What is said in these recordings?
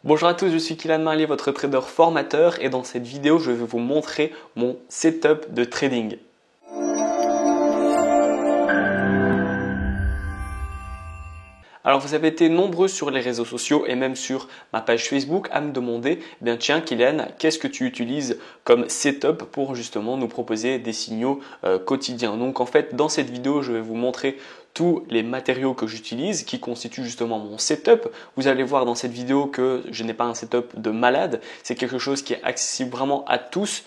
Bonjour à tous, je suis Kylian Marlier, votre trader formateur et dans cette vidéo, je vais vous montrer mon setup de trading. Alors vous avez été nombreux sur les réseaux sociaux et même sur ma page Facebook à me demander, tiens Kylian, qu'est-ce que tu utilises comme setup pour justement nous proposer des signaux quotidiens. Donc en fait dans cette vidéo je vais vous montrer tous les matériaux que j'utilise qui constituent justement mon setup. Vous allez voir dans cette vidéo que je n'ai pas un setup de malade, c'est quelque chose qui est accessible vraiment à tous.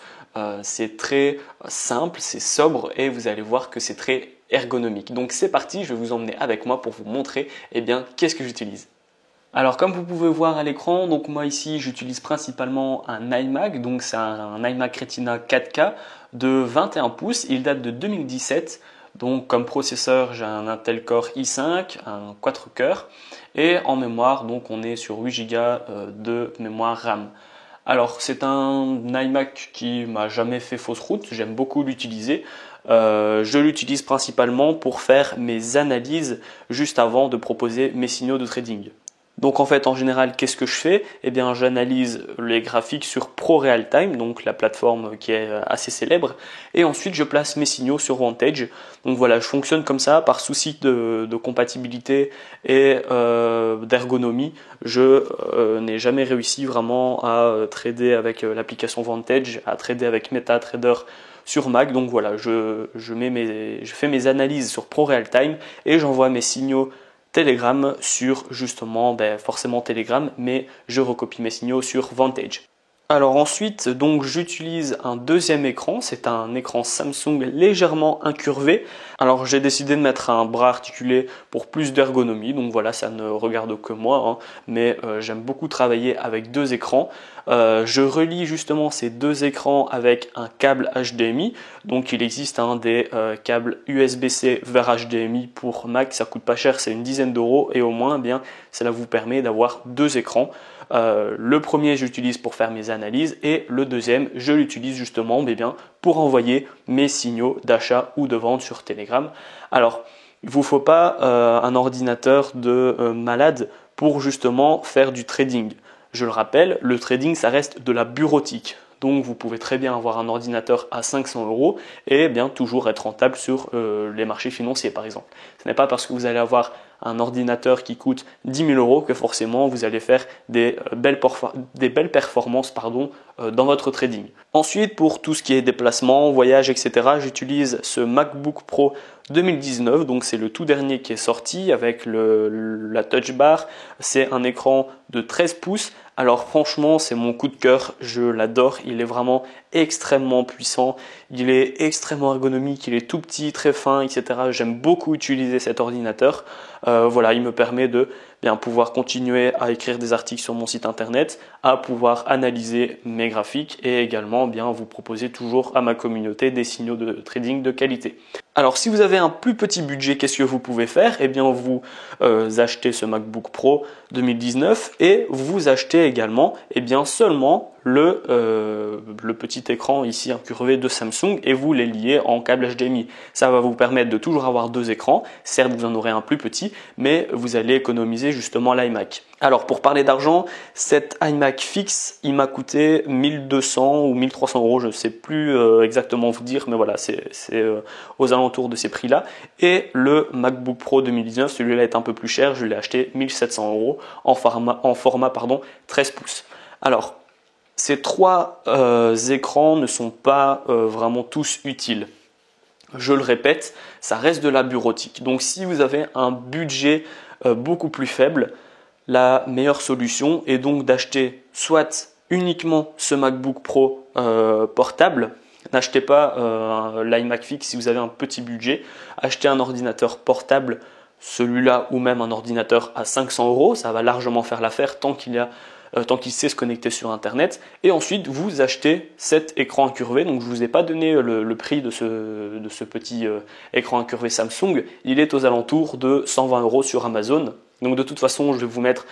C'est très simple, c'est sobre et vous allez voir que c'est très ergonomique. Donc c'est parti, je vais vous emmener avec moi pour vous montrer qu'est-ce que j'utilise. Alors comme vous pouvez voir à l'écran, donc moi ici j'utilise principalement un iMac, donc c'est un iMac Retina 4K de 21 pouces, il date de 2017. Donc comme processeur j'ai un Intel Core i5, un 4 cœurs et en mémoire donc on est sur 8 Go de mémoire RAM. Alors c'est un iMac qui m'a jamais fait fausse route, j'aime beaucoup l'utiliser. Je l'utilise principalement pour faire mes analyses juste avant de proposer mes signaux de trading. Donc en fait en général qu'est-ce que je fais? J'analyse les graphiques sur ProRealTime, donc la plateforme qui est assez célèbre, et ensuite je place mes signaux sur Vantage. Donc voilà, je fonctionne comme ça par souci de compatibilité et d'ergonomie. Je n'ai jamais réussi vraiment à trader avec l'application Vantage, à trader avec MetaTrader sur Mac. Donc voilà, je fais mes analyses sur ProRealTime et j'envoie mes signaux Telegram sur justement, forcément Telegram, mais je recopie mes signaux sur Vantage. Alors ensuite, donc j'utilise un deuxième écran, c'est un écran Samsung légèrement incurvé. Alors j'ai décidé de mettre un bras articulé pour plus d'ergonomie, donc voilà, ça ne regarde que moi, mais j'aime beaucoup travailler avec deux écrans. Je relie justement ces deux écrans avec un câble HDMI, donc il existe des câbles USB-C vers HDMI pour Mac, ça coûte pas cher, c'est une dizaine d'euros et au moins cela vous permet d'avoir deux écrans. Le premier j'utilise pour faire mes analyses et le deuxième je l'utilise justement pour envoyer mes signaux d'achat ou de vente sur Telegram. Alors il ne vous faut pas un ordinateur de malade pour justement faire du trading. Je le rappelle, le trading ça reste de la bureautique. Donc vous pouvez très bien avoir un ordinateur à 500 euros et toujours être rentable sur les marchés financiers par exemple. Ce n'est pas parce que vous allez avoir un ordinateur qui coûte 10 000 euros que forcément vous allez faire des belles performances dans votre trading. Ensuite, pour tout ce qui est déplacement, voyage, etc., j'utilise ce MacBook Pro 2019, donc c'est le tout dernier qui est sorti avec la Touch Bar. C'est un écran de 13 pouces. Alors franchement, c'est mon coup de cœur, je l'adore, il est vraiment extrêmement puissant, il est extrêmement ergonomique, il est tout petit, très fin, etc. J'aime beaucoup utiliser cet ordinateur. Voilà, il me permet de pouvoir continuer à écrire des articles sur mon site internet, à pouvoir analyser mes graphiques et également vous proposer toujours à ma communauté des signaux de trading de qualité. Alors si vous avez un plus petit budget, qu'est-ce que vous pouvez faire? Vous achetez ce MacBook Pro 2019 et vous achetez également seulement le petit écran ici incurvé de Samsung et vous les liez en câble HDMI. Ça va vous permettre de toujours avoir deux écrans. Certes, vous en aurez un plus petit, mais vous allez économiser justement l'iMac. Alors pour parler d'argent, cet iMac fixe, il m'a coûté 1200 ou 1300 euros, je ne sais plus exactement vous dire, mais voilà, c'est aux alentours de ces prix-là. Et le MacBook Pro 2019, celui-là est un peu plus cher, je l'ai acheté 1700 euros en format 13 pouces. Alors, ces trois écrans ne sont pas vraiment tous utiles. Je le répète, ça reste de la bureautique. Donc si vous avez un budget beaucoup plus faible, la meilleure solution est donc d'acheter soit uniquement ce MacBook Pro portable. N'achetez pas l'iMac fixe si vous avez un petit budget. Achetez un ordinateur portable, celui-là ou même un ordinateur à 500 euros. Ça va largement faire l'affaire tant qu'il sait se connecter sur internet, et ensuite vous achetez cet écran incurvé. Donc je vous ai pas donné le prix de ce petit écran incurvé Samsung, il est aux alentours de 120 euros sur Amazon. Donc de toute façon je vais vous mettre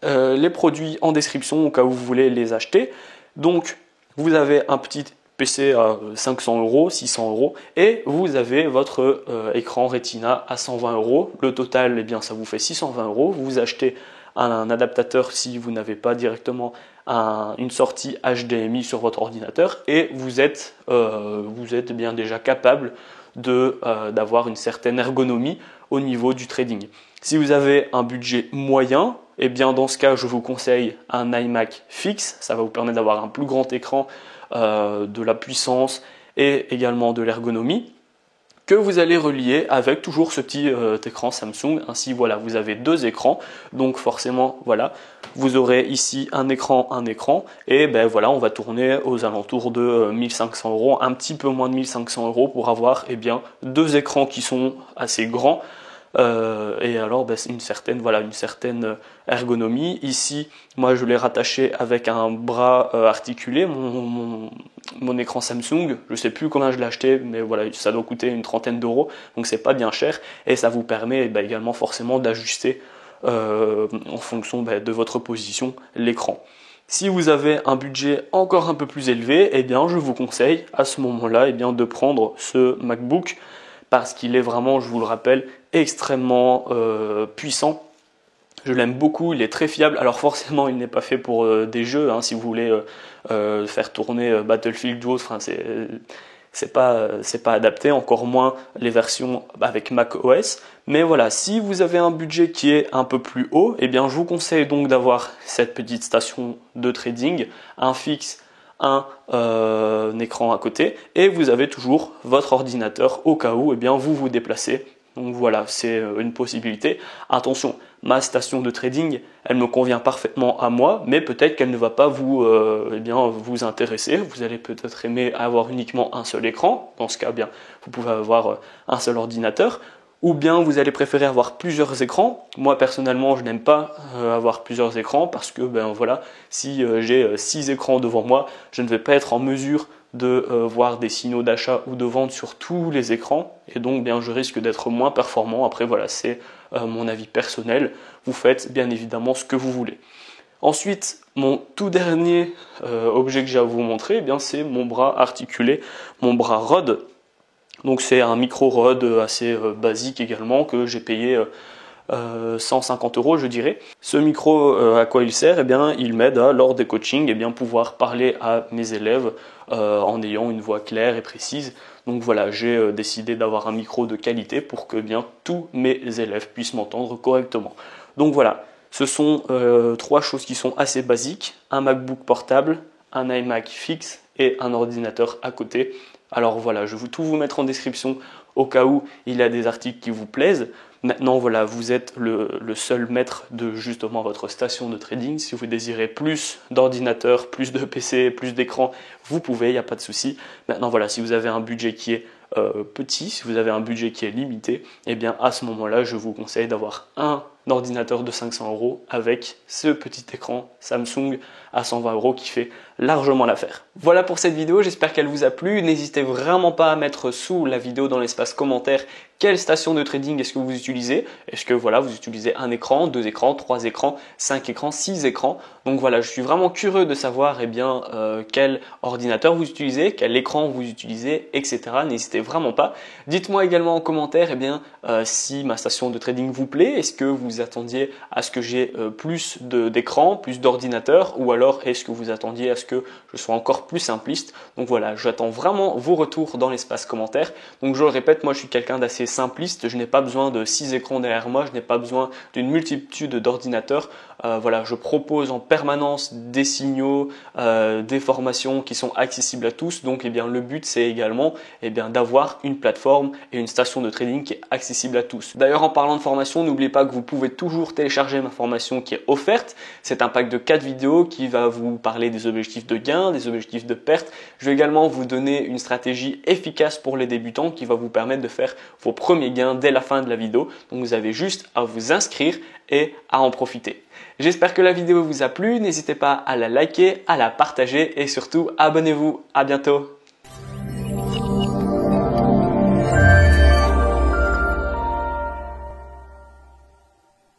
les produits en description au cas où vous voulez les acheter. Donc vous avez un petit PC à 500 euros, 600 euros et vous avez votre écran Retina à 120 euros. Le total, ça vous fait 620 euros. Vous achetez un adaptateur si vous n'avez pas directement une sortie HDMI sur votre ordinateur, et vous êtes bien déjà capable d'avoir une certaine ergonomie au niveau du trading. Si vous avez un budget moyen, et bien dans ce cas, je vous conseille un iMac fixe. Ça va vous permettre d'avoir un plus grand écran, de la puissance et également de l'ergonomie, que vous allez relier avec toujours ce petit écran Samsung. Ainsi, voilà, vous avez deux écrans, donc forcément, voilà, vous aurez ici un écran, et ben voilà, on va tourner aux alentours de 1500 €, un petit peu moins de 1500 € pour avoir deux écrans qui sont assez grands. Et alors ben, c'est une certaine ergonomie. Ici, moi je l'ai rattaché avec un bras articulé, mon écran Samsung. Je sais plus combien je l'ai acheté, mais voilà, ça doit coûter une trentaine d'euros, donc c'est pas bien cher, et ça vous permet également forcément d'ajuster en fonction de votre position l'écran. Si vous avez un budget encore un peu plus élevé, eh bien je vous conseille à ce moment-là de prendre ce MacBook, parce qu'il est vraiment, je vous le rappelle, extrêmement puissant. Je l'aime beaucoup, il est très fiable. Alors forcément, il n'est pas fait pour des jeux, hein, si vous voulez faire tourner Battlefield ou autre, c'est pas adapté, encore moins les versions avec macOS. Mais voilà, si vous avez un budget qui est un peu plus haut, eh bien je vous conseille donc d'avoir cette petite station de trading, un fixe, un écran à côté, et vous avez toujours votre ordinateur au cas où vous vous déplacez. Donc voilà, c'est une possibilité. Attention, ma station de trading, elle me convient parfaitement à moi, mais peut-être qu'elle ne va pas vous intéresser. Vous allez peut-être aimer avoir uniquement un seul écran. Dans ce cas, vous pouvez avoir un seul ordinateur. Ou bien vous allez préférer avoir plusieurs écrans. Moi personnellement, je n'aime pas avoir plusieurs écrans, parce que si j'ai 6 écrans devant moi, je ne vais pas être en mesure de voir des signaux d'achat ou de vente sur tous les écrans, et donc je risque d'être moins performant. Après voilà, c'est mon avis personnel. Vous faites bien évidemment ce que vous voulez. Ensuite, mon tout dernier objet que j'ai à vous montrer, c'est mon bras articulé, mon bras Rode. Donc c'est un micro Rode assez basique également, que j'ai payé 150 € je dirais. Ce micro, à quoi il sert? Il m'aide à, lors des coachings, pouvoir parler à mes élèves en ayant une voix claire et précise. Donc voilà, j'ai décidé d'avoir un micro de qualité pour que tous mes élèves puissent m'entendre correctement. Donc voilà, ce sont 3 choses qui sont assez basiques: un MacBook portable, un iMac fixe et un ordinateur à côté. Alors voilà, je vais tout vous mettre en description au cas où il y a des articles qui vous plaisent. Maintenant voilà, vous êtes le seul maître de justement votre station de trading. Si vous désirez plus d'ordinateurs, plus de PC, plus d'écran, vous pouvez, il n'y a pas de souci. Maintenant voilà, si vous avez un budget qui est petit, si vous avez un budget qui est limité, à ce moment-là, je vous conseille d'avoir un ordinateur de 500 € avec ce petit écran Samsung à 120 € qui fait largement l'affaire. Voilà pour cette vidéo, j'espère qu'elle vous a plu. N'hésitez vraiment pas à mettre sous la vidéo dans l'espace commentaire quelle station de trading est-ce que vous utilisez. Est-ce que voilà, vous utilisez un écran, 2 écrans, 3 écrans, 5 écrans, 6 écrans. Donc voilà, je suis vraiment curieux de savoir quel ordinateur vous utilisez, quel écran vous utilisez, etc. N'hésitez vraiment pas. Dites-moi également en commentaire si ma station de trading vous plaît. Est-ce que vous attendiez à ce que j'ai plus d'écran, plus d'ordinateurs, ou alors est-ce que vous attendiez à ce que je sois encore plus simpliste? Donc voilà, j'attends vraiment vos retours dans l'espace commentaire. Donc je le répète, moi je suis quelqu'un d'assez simpliste, je n'ai pas besoin de 6 écrans derrière moi, je n'ai pas besoin d'une multitude d'ordinateurs. Voilà, je propose en permanence des signaux, des formations qui sont accessibles à tous. Donc le but c'est également d'avoir une plateforme et une station de trading qui est accessible à tous. D'ailleurs, en parlant de formation, n'oubliez pas que vous pouvez toujours télécharger ma formation qui est offerte. C'est un pack de 4 vidéos qui va vous parler des objectifs de gain, des objectifs de perte. Je vais également vous donner une stratégie efficace pour les débutants qui va vous permettre de faire vos premiers gains dès la fin de la vidéo. Donc vous avez juste à vous inscrire et à en profiter. J'espère que la vidéo vous a plu. N'hésitez pas à la liker, à la partager et surtout abonnez-vous. À bientôt.